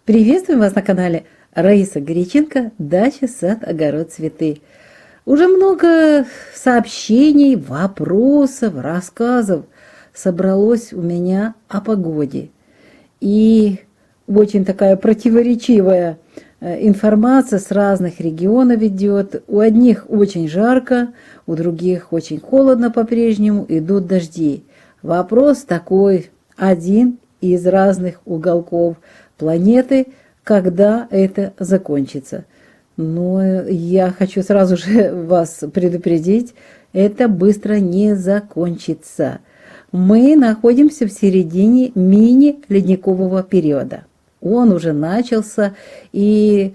Приветствуем вас на канале Раиса Горяченко «Дача, сад, огород, цветы». Уже много сообщений, вопросов, рассказов собралось у меня о погоде. И очень такая противоречивая информация с разных регионов идет. У одних очень жарко, у других очень холодно по-прежнему, идут дожди. Вопрос такой один из разных уголков планеты, когда это закончится. Но я хочу сразу же вас предупредить, это быстро не закончится. Мы находимся в середине мини-ледникового периода. Он уже начался, и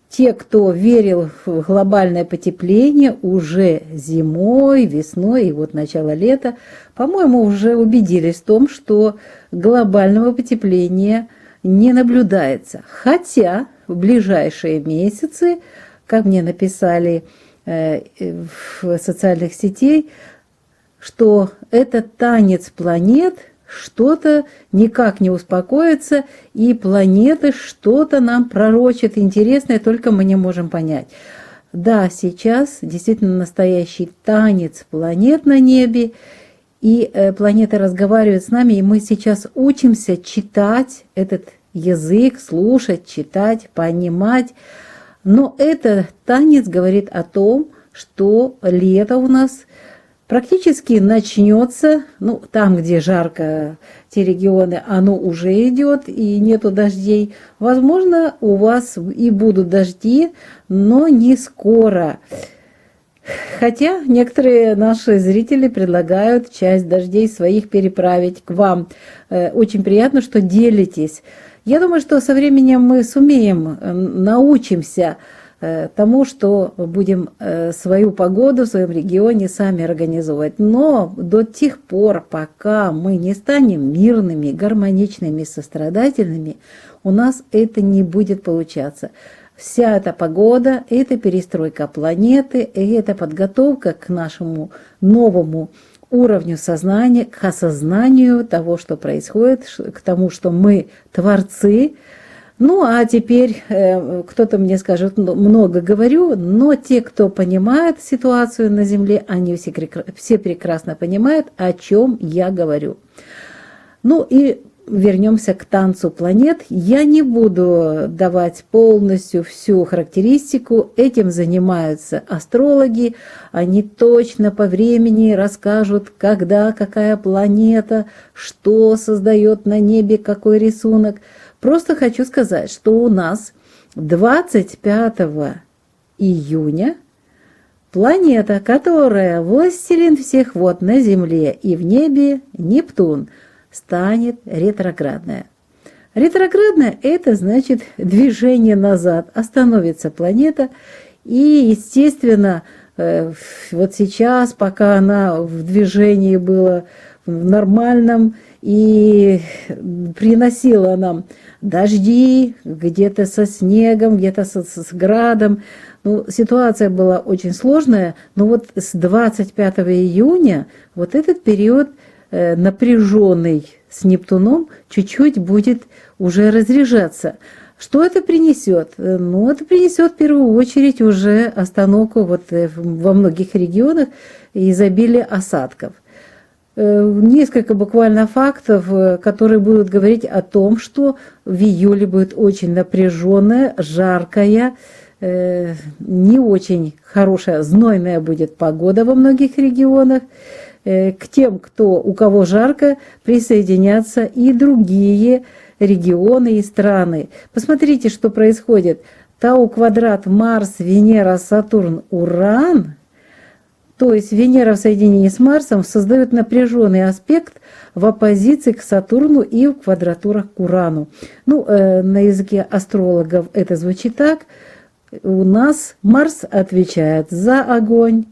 те, кто верил в глобальное потепление, уже зимой, весной и вот начало лета, по-моему, уже убедились в том, что глобального потепления не наблюдается. Хотя в ближайшие месяцы, как мне написали в социальных сетях, что этот танец планет что-то никак не успокоится, и планеты что-то нам пророчат интересное, только мы не можем понять. Да, сейчас действительно настоящий танец планет на небе, и планеты разговаривают с нами, и мы сейчас учимся читать этот язык, слушать, читать, понимать. Но этот танец говорит о том, что лето у нас практически начнется, ну, там, где жарко, те регионы, оно уже идет, и нету дождей. Возможно, у вас и будут дожди, но не скоро. Хотя некоторые наши зрители предлагают часть дождей своих переправить к вам. Очень приятно, что делитесь. Я думаю, что со временем мы сумеем, научимся тому, что будем свою погоду в своем регионе сами организовывать. Но до тех пор, пока мы не станем мирными, гармоничными, сострадательными, у нас это не будет получаться. Вся эта погода – это перестройка планеты, и это подготовка к нашему новому уровню сознания, к осознанию того, что происходит, к тому, что мы творцы. Ну, а теперь кто-то мне скажет, много говорю, но те, кто понимает ситуацию на Земле, они все прекрасно понимают, о чем я говорю. Ну и вернемся к танцу планет. Я не буду давать полностью всю характеристику. Этим занимаются астрологи. Они точно по времени расскажут, когда какая планета, что создает на небе, какой рисунок. Просто хочу сказать, что у нас 25 июня планета, которая властелин всех вод на Земле и в небе, Нептун, станет ретроградная. Ретроградная – это значит движение назад, остановится планета, и, естественно, вот сейчас, пока она в движении была в нормальном и приносила нам дожди, где-то со снегом, где-то с градом, ну, ситуация была очень сложная, но вот с 25 июня вот этот период напряженный с Нептуном чуть-чуть будет уже разряжаться. Что это принесет? Ну, это принесет в первую очередь уже остановку вот во многих регионах и изобилие осадков. Несколько буквально фактов, которые будут говорить о том, что в июле будет очень напряженная, жаркая, не очень хорошая, знойная будет погода во многих регионах. К тем, у кого жарко, присоединятся и другие регионы и страны. Посмотрите, что происходит. Тау квадрат Марс, Венера, Сатурн, Уран, то есть Венера в соединении с Марсом создает напряженный аспект в оппозиции к Сатурну и в квадратурах к Урану. Ну, на языке астрологов это звучит так. У нас Марс отвечает за огонь,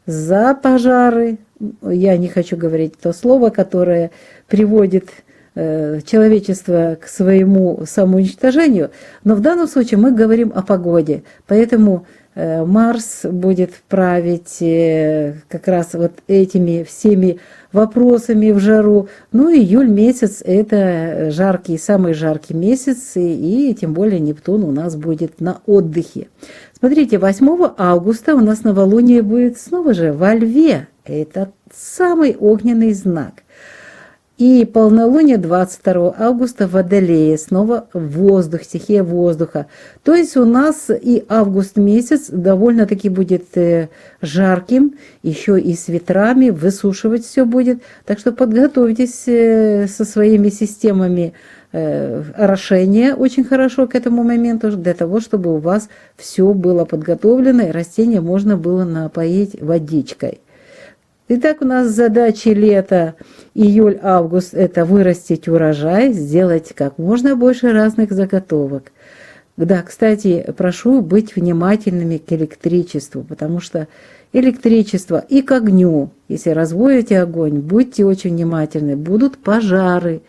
за пожары. Я не хочу говорить то слово, которое приводит человечество к своему самоуничтожению, но в данном случае мы говорим о погоде. Поэтому Марс будет править как раз вот этими всеми вопросами в жару. Ну, июль месяц – это жаркий, самый жаркий месяц, и тем более Нептун у нас будет на отдыхе. Смотрите, 8 августа у нас новолуние будет снова же во Льве. Это самый огненный знак. И полнолуние 22 августа в Водолее, снова воздух, стихия воздуха. То есть у нас и август месяц довольно-таки будет жарким, еще и с ветрами, высушивать все будет. Так что подготовьтесь со своими системами орошения очень хорошо к этому моменту, для того, чтобы у вас все было подготовлено, и растения можно было напоить водичкой. Итак, у нас задачи лета, июль-август – это вырастить урожай, сделать как можно больше разных заготовок. Да, кстати, прошу быть внимательными к электричеству, потому что электричество и к огню, если разводите огонь, будьте очень внимательны, будут пожары,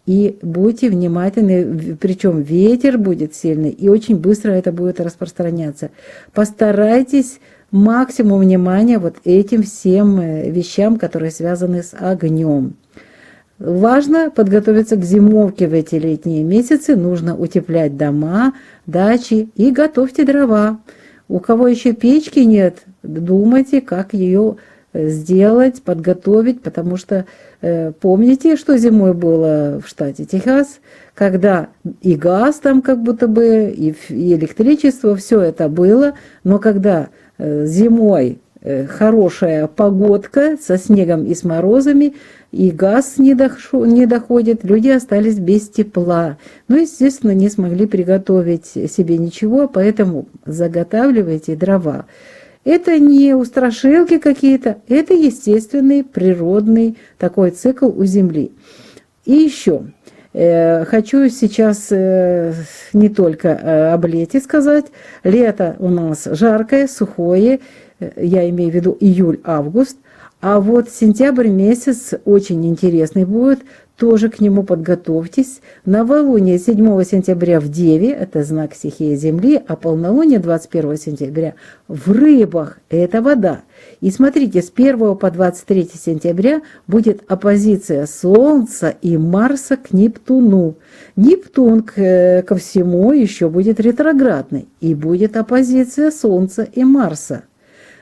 и будьте внимательны, причем ветер будет сильный, и очень быстро это будет распространяться. Постарайтесь максимум внимания вот этим всем вещам, которые связаны с огнем. Важно подготовиться к зимовке в эти летние месяцы. Нужно утеплять дома, дачи и готовьте дрова. У кого еще печки нет, думайте, как ее сделать, подготовить, потому что помните, что зимой было в штате Техас, когда и газ там как будто бы, и электричество, все это было, но когда зимой хорошая погодка со снегом и с морозами, и газ не доходит, люди остались без тепла. Ну, естественно, не смогли приготовить себе ничего, поэтому заготавливайте дрова. Это не устрашилки какие-то, это естественный, природный такой цикл у Земли. И еще хочу сейчас не только об лете сказать. Лето у нас жаркое, сухое, я имею в виду июль-август. А вот сентябрь месяц очень интересный будет, тоже к нему подготовьтесь. Новолуние 7 сентября в Деве, это знак стихии Земли, а полнолуние 21 сентября в Рыбах, это вода. И смотрите, с 1 по 23 сентября будет оппозиция Солнца и Марса к Нептуну. Нептун ко всему еще будет ретроградный, и будет оппозиция Солнца и Марса.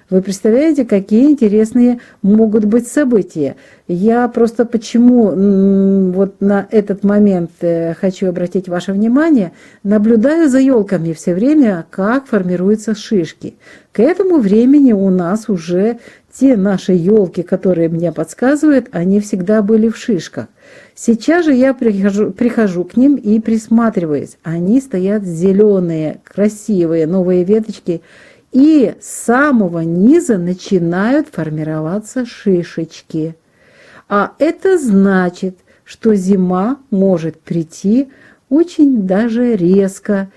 Вы представляете, какие интересные могут быть события? Я просто почему вот на этот момент хочу обратить ваше внимание, наблюдаю за елками все время, как формируются шишки. К этому времени у нас уже те наши елки, которые мне подсказывают, они всегда были в шишках. Сейчас же я прихожу к ним и присматриваюсь. Они стоят зеленые, красивые, новые веточки. И с самого низа начинают формироваться шишечки. А это значит, что зима может прийти очень даже резко.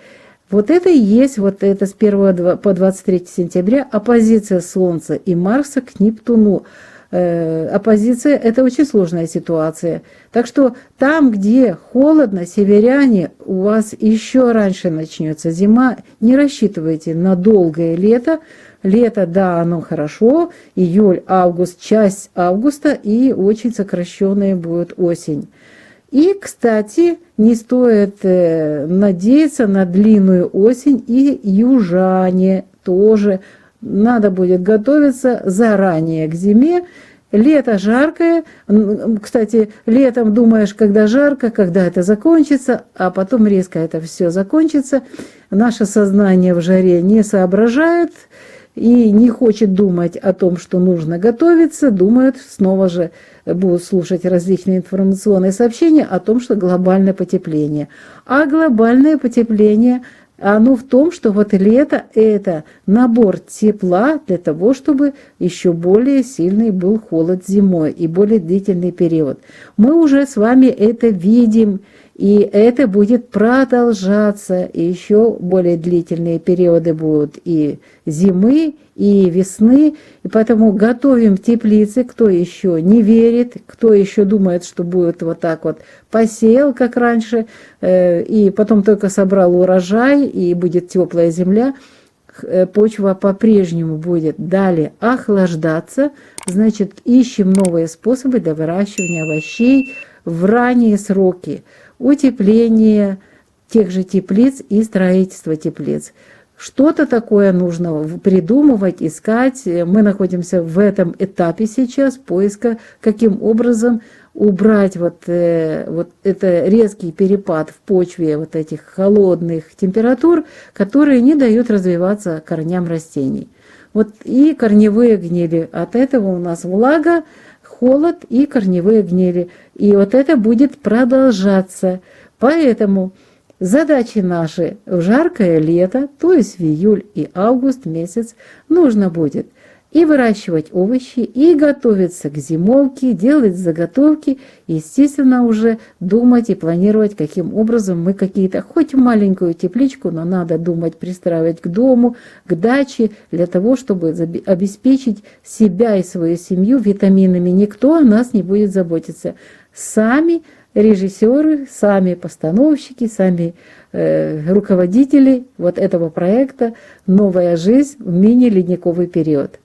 Вот это и есть, вот это с 1 по 23 сентября оппозиция Солнца и Марса к Нептуну. Оппозиция – это очень сложная ситуация. Так что там, где холодно, северяне, у вас еще раньше начнется зима. Не рассчитывайте на долгое лето. Лето, да, оно хорошо. Июль, август, часть августа и очень сокращенная будет осень. И, кстати, не стоит надеяться на длинную осень, и южане тоже. Надо будет готовиться заранее к зиме. Лето жаркое. Кстати, летом думаешь, когда жарко, когда это закончится, а потом резко это все закончится. Наше сознание в жаре не соображает и не хочет думать о том, что нужно готовиться. Думают, снова же будут слушать различные информационные сообщения о том, что глобальное потепление. А глобальное потепление – оно в том, что вот лето – это набор тепла для того, чтобы еще более сильный был холод зимой и более длительный период. Мы уже с вами это видим, и это будет продолжаться, и еще более длительные периоды будут и зимы, и весны, и поэтому готовим теплицы. Кто еще не верит, кто еще думает, что будет вот так вот посеял, как раньше, и потом только собрал урожай, и будет теплая земля. почва по-прежнему будет далее охлаждаться, значит, ищем новые способы для выращивания овощей в ранние сроки, утепление тех же теплиц и строительство теплиц. Что-то такое нужно придумывать, искать. Мы находимся в этом этапе сейчас поиска, каким образом убрать вот это резкий перепад в почве вот этих холодных температур, которые не дают развиваться корням растений. Вот и корневые гнили. От этого у нас влага, холод и корневые гнили. И вот это будет продолжаться. Поэтому задачи наши в жаркое лето, то есть в июль и август месяц, нужно будет и выращивать овощи, и готовиться к зимовке, делать заготовки, естественно, уже думать и планировать, каким образом мы какие-то, хоть маленькую тепличку, но надо думать, пристраивать к дому, к даче, для того, чтобы обеспечить себя и свою семью витаминами. Никто о нас не будет заботиться. Сами режиссеры, сами постановщики, сами руководители вот этого проекта «Новая жизнь в мини-ледниковый период».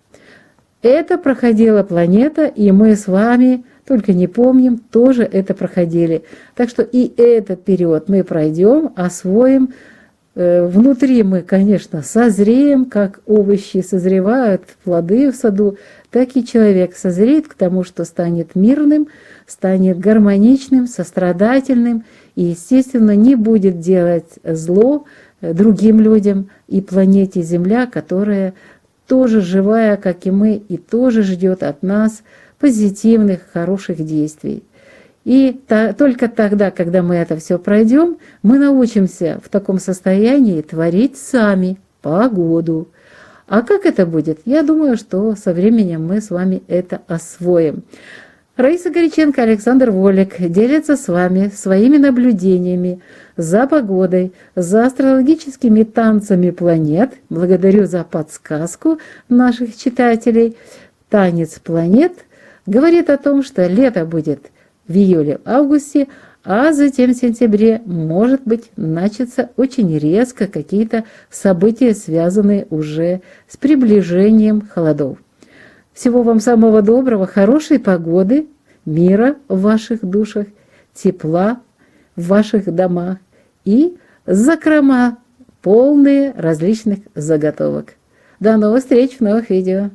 Это проходила планета, и мы с вами, только не помним, тоже это проходили. Так что и этот период мы пройдем, освоим. Внутри мы, конечно, созреем, как овощи созревают, плоды в саду, так и человек созреет к тому, что станет мирным, станет гармоничным, сострадательным и, естественно, не будет делать зло другим людям и планете Земля, которая тоже живая, как и мы, и тоже ждет от нас позитивных, хороших действий. И только тогда, когда мы это все пройдем, мы научимся в таком состоянии творить сами погоду. А как это будет? Я думаю, что со временем мы с вами это освоим. Раиса Горяченко, Александр Волик делятся с вами своими наблюдениями за погодой, за астрологическими танцами планет. Благодарю за подсказку наших читателей. Танец планет говорит о том, что лето будет в июле-августе, а затем в сентябре, может быть, начаться очень резко какие-то события, связанные уже с приближением холодов. Всего вам самого доброго, хорошей погоды, мира в ваших душах, тепла в ваших домах и закрома, полные различных заготовок. До новых встреч в новых видео!